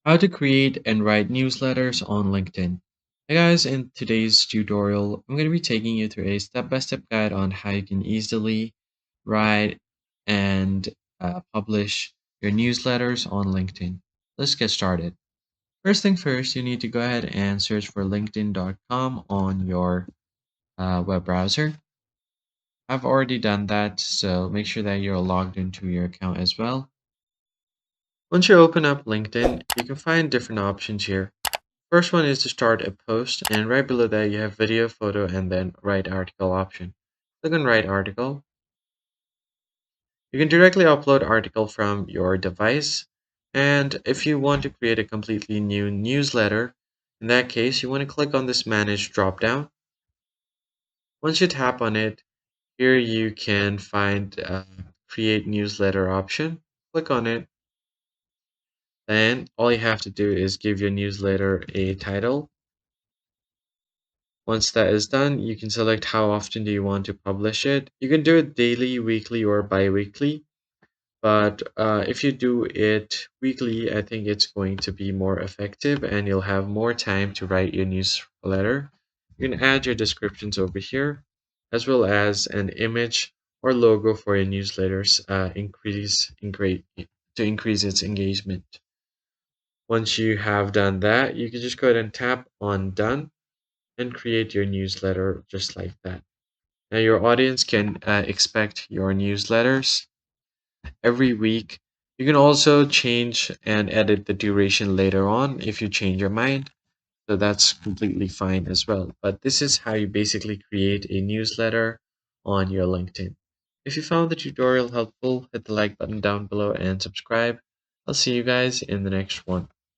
How to create and write newsletters on LinkedIn. Hey guys, in today's tutorial, I'm going to be taking you through a step-by-step guide on how you can easily write and publish your newsletters on LinkedIn. Let's get started. First thing first, you need to go ahead and search for linkedin.com on your web browser. I've already done that, so make sure that you're logged into your account as well. Once you open up LinkedIn, you can find different options here. First one is to start a post, and right below that you have video, photo, and then write article option. Click on write article. You can directly upload article from your device, and if you want to create a completely new newsletter, in that case you want to click on this manage drop down. Once you tap on it, here you can find create newsletter option. Click on it. Then all you have to do is give your newsletter a title. Once that is done, you can select how often do you want to publish it. You can do it daily, weekly, or bi-weekly. But if you do it weekly, I think it's going to be more effective and you'll have more time to write your newsletter. You can add your descriptions over here, as well as an image or logo for your newsletters to increase its engagement. Once you have done that, you can just go ahead and tap on done and create your newsletter just like that. Now, your audience can expect your newsletters every week. You can also change and edit the duration later on if you change your mind. So that's completely fine as well. But this is how you basically create a newsletter on your LinkedIn. If you found the tutorial helpful, hit the like button down below and subscribe. I'll see you guys in the next one.